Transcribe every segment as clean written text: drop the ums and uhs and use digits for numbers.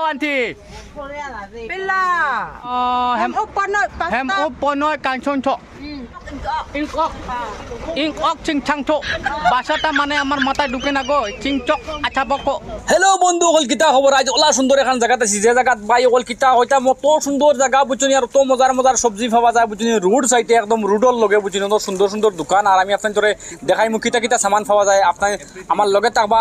Auntie, Bila. hem ponoi kanchon cho. Ink ok ching chang cho. Basata mane amar matay ঢুকে না গো চিংচক আচ্ছা বকো। Hello বন্ধু অকল কিতা খবর আজ ওলা সুন্দর এখন জায়গাতে আছি যে জায়গাত ভাই অকল কিতা হইতা মত সুন্দর জায়গা বুঝছনি আর তো মজার মজার সবজি পাওয়া যায় বুঝছনি রোড সাইডে একদম রোডর লগে বুঝছনি তো সুন্দর সুন্দর দোকান আর আমি আপনাদের ধরে দেখাই মু কিতা কিতা সামান পাওয়া যায় আপনি আমার লগে থাকবা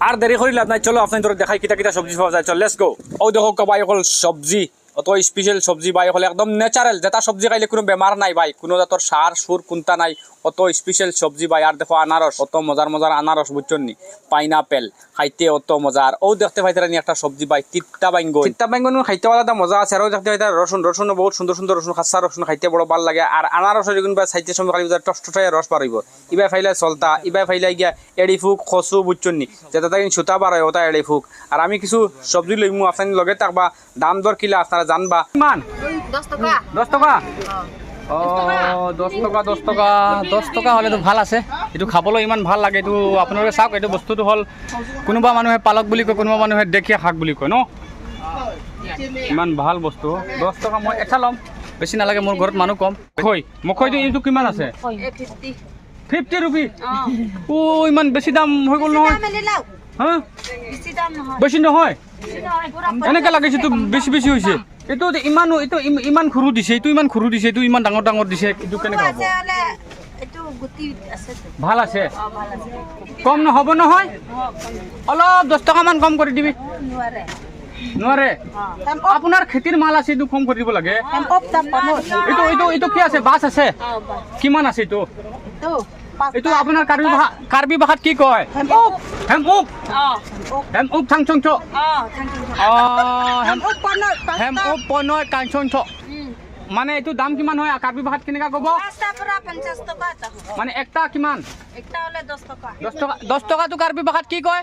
আর দেরি করিলে আপনার চলো আপনাদের ধরে দেখাই কিতা কিতা সবজি পাওয়া যায় চল লেটস গো ও দেখো ভাই অকল সবজি অত স্পেশাল সবজি ভাই হলে একদম ন্যাচারাল যেটা সবজি খাইলে কোনো বেমার নাই ভাই কোনো জাতর সার সুর কোনটা নাই অত স্পেশাল সবজি ভাই আর দেখো আনারস অত মজার মজার আনারস বুঝছেন নি পাইনাপেল খাইতে অত মজার ও দেখতে পাইতারা নি একটা সবজি ভাই তিত্তা বাইঙ্গন খাইতে আলাদা মজা আছে আর দেখতে পাইতারা রসুন বহুত সুন্দর সুন্দর রসুন খাসা রসুন খাইতে বড় ভাল লাগে আর আনারস যেগুন বা সাইতে সময় খালি টসটসাই রস পারিব ইবাই ফাইলে চলতা ইবাই ফাইলে গিয়া এড়ি ফুক খসু বুঝছেন নি যেটা তাই সুতা বার হয় ওটা এড়ি ফুক আর আমি কিছু সবজি লইমু আপনার লগে থাকবা দাম দর কিলা আপনারা জানবা মান 10 টাকা 10 টাকা ও 10 টাকা হলে তো ভাল আছে এইটো খাবলৈ ইমান ভাল লাগে এইটো আপোনালোকে চাওক এইটো বস্তুটো হ'ল কোনোবা মানুহে পালক বুলি কয় কোনোবা মানুহে দেখিয়া শাক বুলি কয় ন ইমান ভাল বস্তু 10 টাকা মই এটা ল'ম বেছি নালাগে মোৰ ঘৰত মানুহ কম মখৈটো এইটো কিমান আছে 50 रुपी ও ইমান বেছি দাম হৈ গ'ল নহয় হা বেছি নহয় এনেকৈ লাগিছে তো বেছি বেছি হৈছে এইটো ইমান সৰু দিছে এইটো ইমান সৰু দিছে এইটো ইমান ডাঙৰ ডাঙৰ দিছে এইটো কেনেকৈ হ'ব ভাল আছে কম নহ'ব নহয় অলপ 10 টকামান কম কৰি দিবি নোৱাৰে আপোনাৰ খেতিৰ মাল আছে এইটো কম কৰি দিব লাগে এইটো কি আছে বাছ আছে কিমান আছে এইটো এইটো আপোনাৰ কাৰ্বি ভাষাত কি কয় হেমউপ চাংচং চ হেমউপ পনয় কাঞ্চন চ মানে এইটো দাম কিমান হয় কাৰ্বি ভাষাত কেনেকা ক'ব মানে একটা কিমান 10 টকাটো কাৰ্বি ভাষাত কি কয়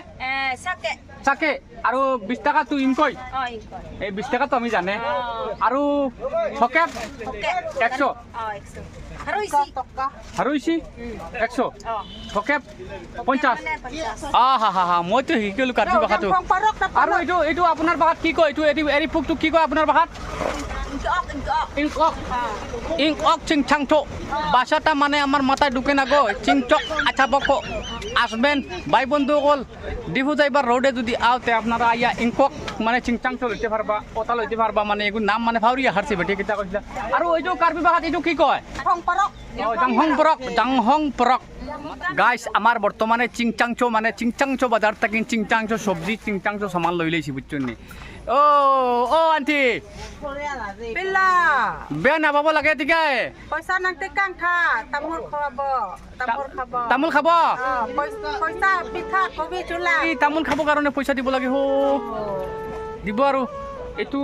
চাকে আৰু 20 টাকাটো ইনকৈ এই 20 টাকাটো আমি জানে আৰু ছকেপ 100 হাৰুইছি 100 ছকেপ 50 হা মইতো শিকিলো কাৰ্বি ভাষাটো আৰু এইটো আপোনাৰ ভাষাত কি কয় এইটো এৰি ফুকটো কি কয় আপোনাৰ ভাষাত ইংক অক চিং চাং চ বাসাটা মানে আমার মাথায় ঢুকে না গো চিংচক আচ্ছা বকো আসবেন ভাই বন্ধু কল ডিফু যাইবার রোডে যদি আওতে আপনারা আইয়া ইংকক মানে চিংচাং চ লইতে পারবা ওটা লইতে পারবা মানে এগুলো নাম মানে ফাউরিয়া হারছে বেটি কিতা কইলা আর ওইটো কার্বি ভাষাত এইটো কি কয় জাংহং পরক গাইস আমার বর্তমানে চিংচাংচো মানে চিংচাংচো বাজার থেকে চিংচাংচো সবজি চিংচাংচো সামান লই লইছি বুঝছেন নি ও আন্টি Bila. বেয়া নাপাব লাগে ঠিকে Paysa nanti kang kha, tamur khabo. তামোল খাব Paysa pitha kobi chula. এই তামোল খাব কাৰণে পইচা দিব লাগে হো দিব আৰু এইটো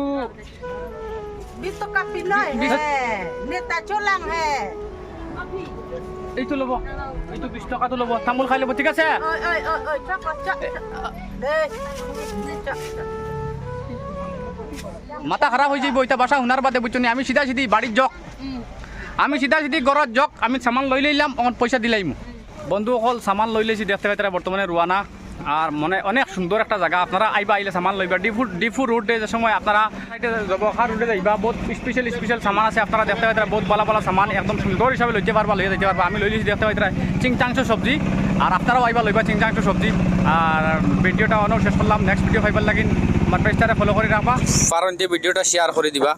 20 টাকা pinoi hai. Neta chulang hai. এইটো ল'ব এইটো 20 টকাটো ল'ব তামোল খাই ল'ব ঠিক আছে Oi, chak. Deh. মাথা খারাপ হয়ে যাইব এটা বাসা শুনার বাদে বুঝছো আমি সিধা সিধি বাড়ির যক আমি সিধা সিধি ঘরত যক আমি সামান লই লইলাম অন পয়সা দিলাইম বন্ধু অকল সামান লই লইছি দেখতে পাইতারা বর্তমানে রুয়ানা আর মানে অনেক সুন্দর একটা জায়গা আপনারা আইবা আইলে সামান লইবা ডিফু রোডে যে সময় আপনারা জবখা রোডে যাইবা বহুত স্পেশাল সামান আছে আপনারা দেখতে পাইতারা বহুত ভালো সামান একদম সুন্দর হিসাবে লইতে পারবা লইয়া যাইতে পারবা আমি লই লইছি দেখতে পাইতারা চিংচাংচো সবজি আর আপনারাও আইবা লইবা চিংচাংচো সবজি আর ভিডিওটা অনেক শেষ করলাম নেক্সট ভিডিও পাইবার লাগিন আমার পেজটারে ফলো করে রাখবা কারণ যে ভিডিওটা শেয়ার করে দিবা